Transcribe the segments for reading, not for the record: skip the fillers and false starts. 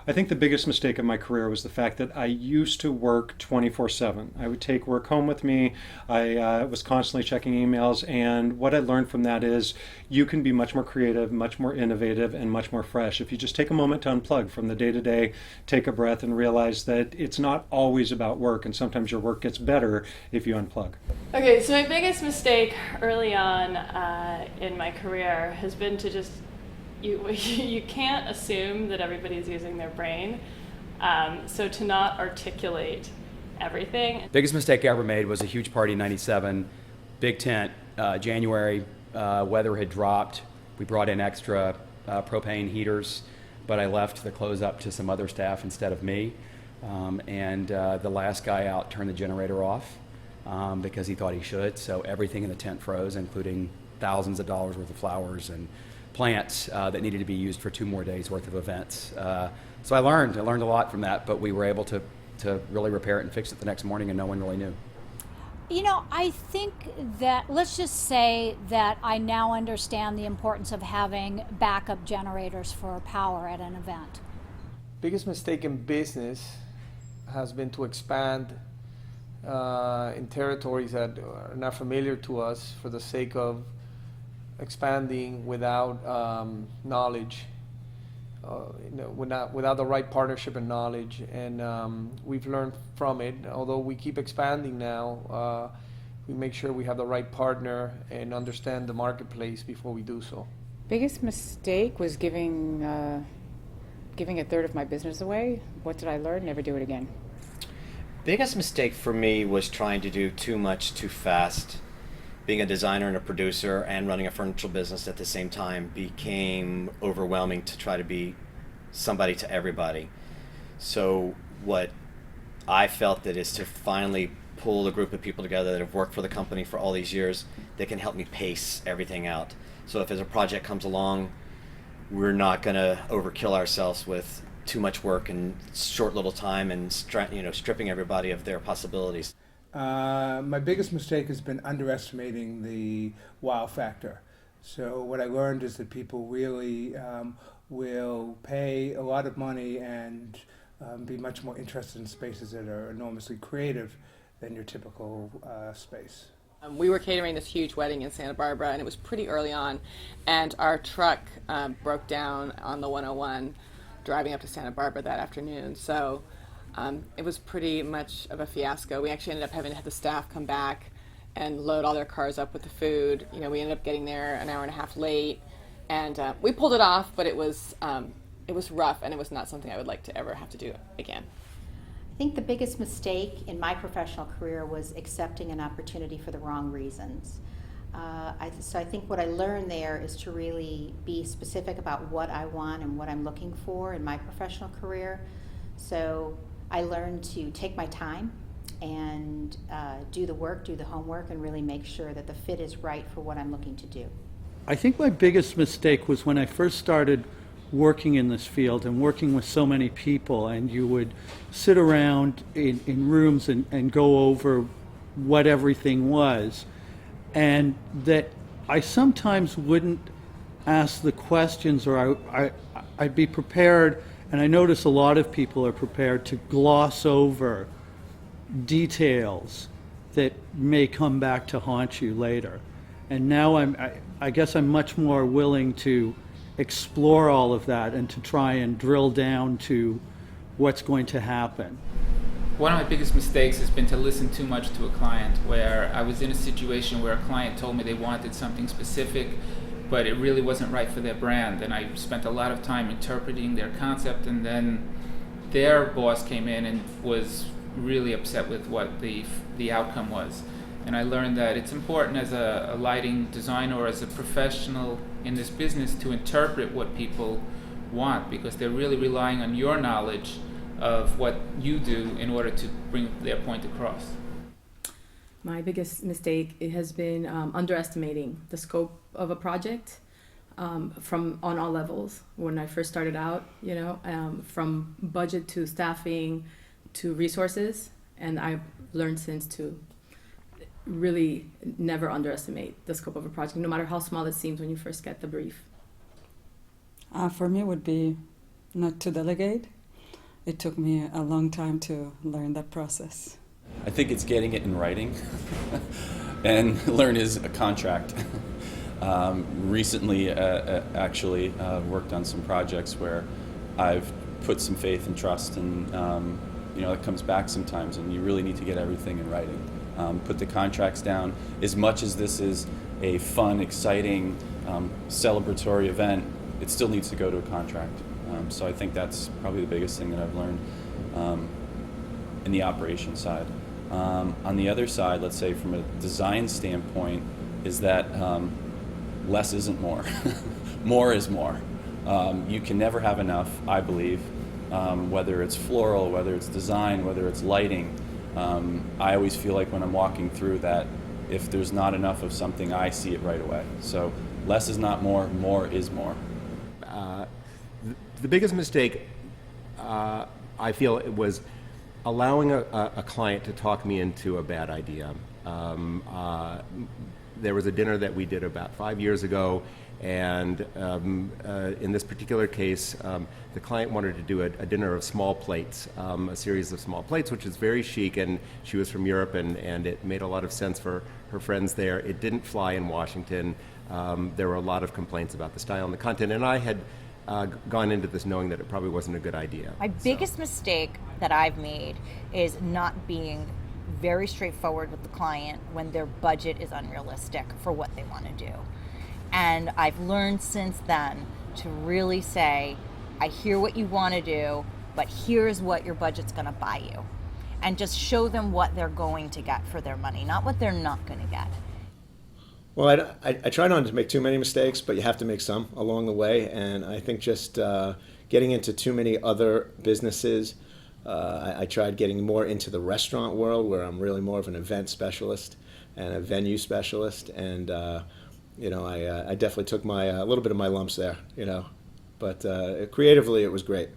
I think the biggest mistake of my career was the fact that I used to work 24/7. I would take work home with me. I was constantly checking emails, and what I learned from that is you can be much more creative, much more innovative, and much more fresh if you just take a moment to unplug from the day to day, take a breath, and realize that it's not always about work, and sometimes your work gets better if you unplug. Okay, so my biggest mistake early on in my career has been to just you can't assume that everybody's using their brain, so to not articulate everything. Biggest mistake I ever made was a huge party in '97, big tent, January, weather had dropped. We brought in extra propane heaters, but I left the clothes up to some other staff instead of me. And the last guy out turned the generator off because he thought he should, so everything in the tent froze, including thousands of dollars worth of flowers and plants that needed to be used for 2 more days worth of events. So I learned a lot from that, but we were able to really repair it and fix it the next morning, and no one really knew. You know, I think that, let's just say that I now understand the importance of having backup generators for power at an event. Biggest mistake in business has been to expand in territories that are not familiar to us for the sake of expanding without knowledge, without the right partnership and knowledge. And we've learned from it. Although we keep expanding now, we make sure we have the right partner and understand the marketplace before we do so. Biggest mistake was giving a third of my business away. What did I learn? Never do it again. Biggest mistake for me was trying to do too much too fast. Being a designer and a producer and running a furniture business at the same time became overwhelming to try to be somebody to everybody. So what I felt that is to finally pull a group of people together that have worked for the company for all these years that can help me pace everything out. So if there's a project comes along, we're not going to overkill ourselves with too much work in short little time and stripping everybody of their possibilities. My biggest mistake has been underestimating the wow factor. So what I learned is that people really will pay a lot of money and be much more interested in spaces that are enormously creative than your typical space. We were catering this huge wedding in Santa Barbara, and it was pretty early on, and our truck broke down on the 101 driving up to Santa Barbara that afternoon. So it was pretty much of a fiasco. We actually ended up having to have the staff come back and load all their cars up with the food. You know, we ended up getting there an hour and a half late, and we pulled it off, but it was rough, and it was not something I would like to ever have to do again. I think the biggest mistake in my professional career was accepting an opportunity for the wrong reasons. So I think what I learned there is to really be specific about what I want and what I'm looking for in my professional career. So I learned to take my time and do the work, do the homework, and really make sure that the fit is right for what I'm looking to do. I think my biggest mistake was when I first started working in this field and working with so many people, and you would sit around in rooms and go over what everything was, and that I sometimes wouldn't ask the questions, or I'd be prepared, and I notice a lot of people are prepared to gloss over details that may come back to haunt you later. And now I guess I'm much more willing to explore all of that and to try and drill down to what's going to happen. One of my biggest mistakes has been to listen too much to a client, where I was in a situation where a client told me they wanted something specific, but it really wasn't right for their brand, and I spent a lot of time interpreting their concept, and then their boss came in and was really upset with what the outcome was. And I learned that it's important as a lighting designer or as a professional in this business to interpret what people want, because they're really relying on your knowledge of what you do in order to bring their point across. My biggest mistake has been underestimating the scope of a project from on all levels. When I first started out, from budget to staffing to resources, and I've learned since to really never underestimate the scope of a project, no matter how small it seems when you first get the brief. For me, it would be not to delegate. it took me a long time to learn that process. I think it's getting it in writing, and learn is a contract. Recently, actually, worked on some projects where I've put some faith and trust, and it comes back sometimes, and you really need to get everything in writing. Put the contracts down. As much as this is a fun, exciting, celebratory event, it still needs to go to a contract. So I think that's probably the biggest thing that I've learned in the operations side. On the other side, let's say from a design standpoint, is that less isn't more. More is more. You can never have enough, I believe, whether it's floral, whether it's design, whether it's lighting. I always feel like when I'm walking through that, if there's not enough of something, I see it right away. So less is not more, more is more. The biggest mistake, I feel, it was allowing a client to talk me into a bad idea. There was a dinner that we did about 5 years ago, and in this particular case, the client wanted to do a dinner of small plates, a series of small plates, which is very chic, and she was from Europe, and it made a lot of sense for her friends there. It didn't fly in Washington. There were a lot of complaints about the style and the content, and I had gone into this knowing that it probably wasn't a good idea. My biggest mistake that I've made is not being very straightforward with the client when their budget is unrealistic for what they want to do. And I've learned since then to really say, I hear what you want to do, but here's what your budget's going to buy you. And just show them what they're going to get for their money, not what they're not going to get. Well, I try not to make too many mistakes, but you have to make some along the way. And I think just getting into too many other businesses, I tried getting more into the restaurant world, where I'm really more of an event specialist and a venue specialist. And I definitely took a little bit of my lumps there, but creatively it was great.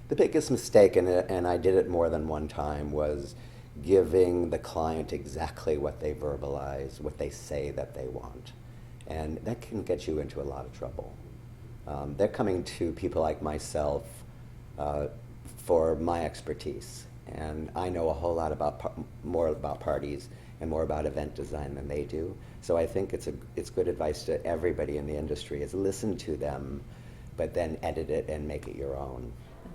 The biggest mistake, and I did it more than one time, was giving the client exactly what they verbalize, what they say that they want. And that can get you into a lot of trouble. They're coming to people like myself for my expertise. And I know a whole lot more about parties and more about event design than they do. So I think it's good advice to everybody in the industry is listen to them, but then edit it and make it your own.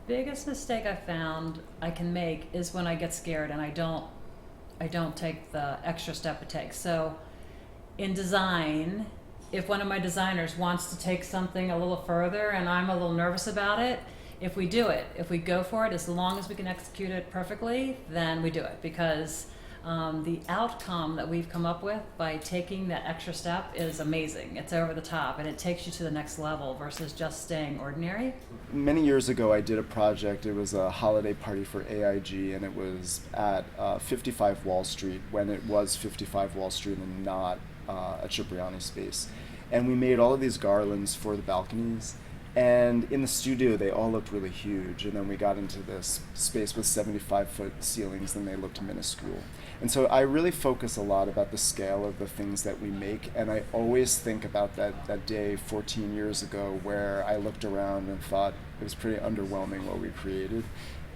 The biggest mistake I found I can make is when I get scared and I don't take the extra step it takes. So in design, if one of my designers wants to take something a little further and I'm a little nervous about it, if we do it, if we go for it, as long as we can execute it perfectly, then we do it, because the outcome that we've come up with by taking that extra step is amazing. It's over the top, and it takes you to the next level versus just staying ordinary. Many years ago, I did a project. It was a holiday party for AIG, and it was at 55 Wall Street, when it was 55 Wall Street and not a Cipriani space. And we made all of these garlands for the balconies. And in the studio, they all looked really huge. And then we got into this space with 75-foot ceilings, and they looked minuscule. And so I really focus a lot about the scale of the things that we make. And I always think about that day 14 years ago where I looked around and thought it was pretty underwhelming what we created.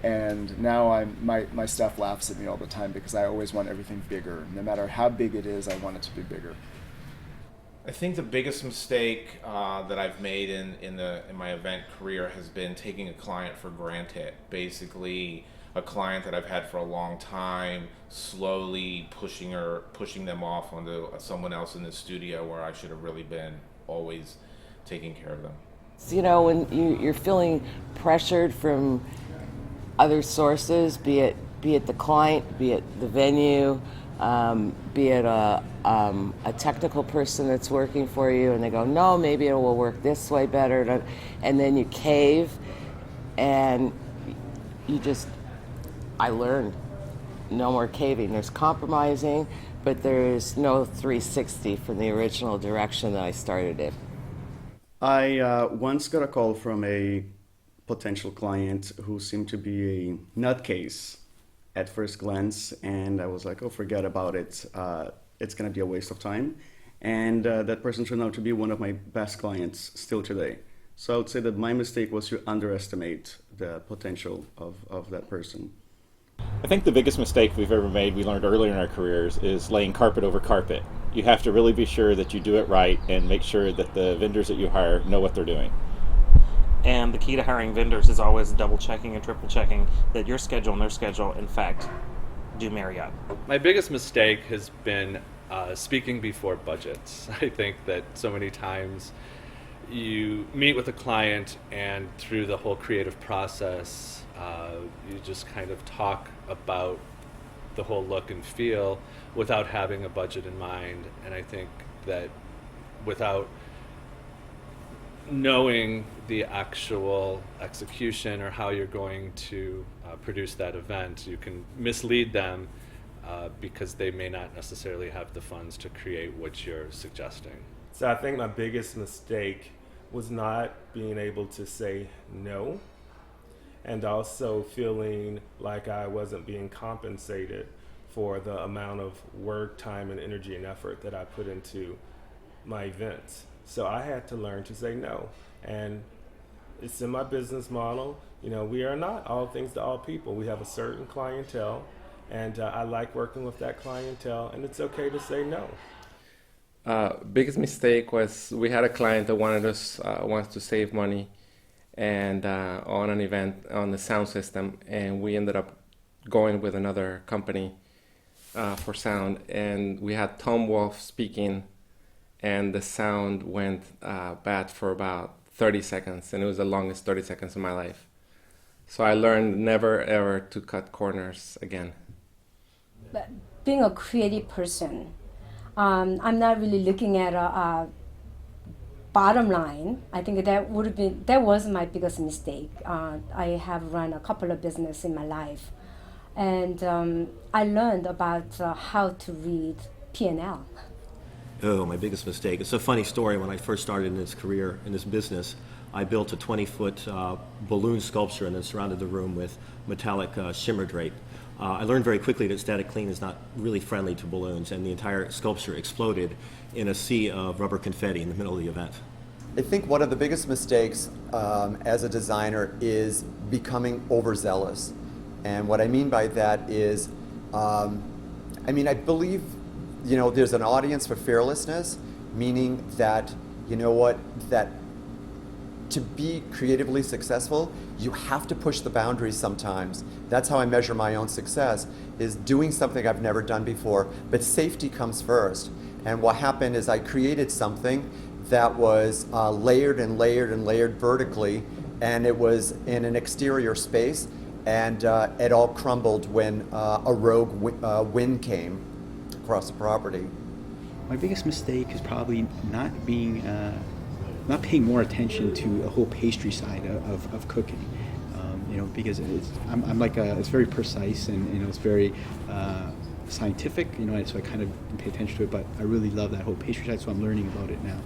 And now my staff laughs at me all the time because I always want everything bigger. No matter how big it is, I want it to be bigger. I think the biggest mistake that I've made in my event career has been taking a client for granted. Basically, a client that I've had for a long time, slowly pushing them off onto someone else in the studio where I should have really been always taking care of them. When you're feeling pressured from other sources, be it the client, be it the venue, be it a technical person that's working for you, and they go, no, maybe it will work this way better, and then you cave, and I learned no more caving. There's compromising, but there's no 360 from the original direction that I started in. I once got a call from a potential client who seemed to be a nutcase at first glance, and I was like, oh, forget about it. It's going to be a waste of time. And that person turned out to be one of my best clients still today. So I would say that my mistake was to underestimate the potential of that person. I think the biggest mistake we've ever made, we learned earlier in our careers, is laying carpet over carpet. You have to really be sure that you do it right and make sure that the vendors that you hire know what they're doing. And the key to hiring vendors is always double checking and triple checking that your schedule and their schedule, in fact, do marry up. My biggest mistake has been speaking before budgets. I think that so many times you meet with a client and through the whole creative process, you just kind of talk about the whole look and feel without having a budget in mind. And I think that without knowing the actual execution or how you're going to produce that event, you can mislead them because they may not necessarily have the funds to create what you're suggesting. So I think my biggest mistake was not being able to say no, and also feeling like I wasn't being compensated for the amount of work, time, and energy and effort that I put into my events. So I had to learn to say no. And it's in my business model. You know, we are not all things to all people. We have a certain clientele, and I like working with that clientele, and it's okay to say no. Biggest mistake was we had a client that wants to save money and on an event on the sound system, and we ended up going with another company for sound, and we had Tom Wolfe speaking, and the sound went bad for about 30 seconds, and it was the longest 30 seconds of my life. So I learned never ever to cut corners again. But being a creative person, I'm not really looking at a bottom line. I think that was my biggest mistake. I have run a couple of businesses in my life, and I learned about how to read P&L. Oh, my biggest mistake. It's a funny story. When I first started in this career, in this business, I built a 20-foot balloon sculpture and then surrounded the room with metallic shimmer drape. I learned very quickly that static clean is not really friendly to balloons, and the entire sculpture exploded in a sea of rubber confetti in the middle of the event. I think one of the biggest mistakes as a designer is becoming overzealous. And what I mean by that is, I believe, there's an audience for fearlessness, meaning that, that to be creatively successful, you have to push the boundaries sometimes. That's how I measure my own success, is doing something I've never done before, but safety comes first. And what happened is I created something that was layered and layered and layered vertically, and it was in an exterior space, and it all crumbled when a rogue wind came across the property. My biggest mistake is probably not paying more attention to a whole pastry side of cooking, because it's very precise and it's very scientific, so I kind of pay attention to it, but I really love that whole pastry side, so I'm learning about it now.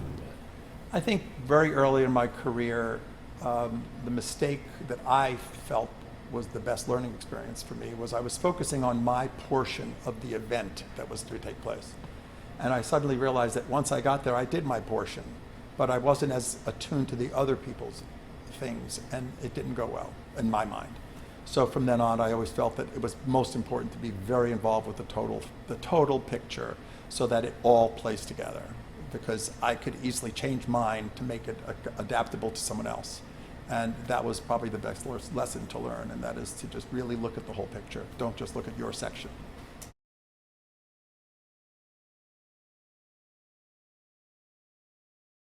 I think very early in my career, the mistake that I felt was the best learning experience for me was I was focusing on my portion of the event that was to take place. And I suddenly realized that once I got there, I did my portion, but I wasn't as attuned to the other people's things, and it didn't go well in my mind. So from then on, I always felt that it was most important to be very involved with the total picture so that it all plays together, because I could easily change mine to make it adaptable to someone else. And that was probably the best lesson to learn, and that is to just really look at the whole picture. Don't just look at your section.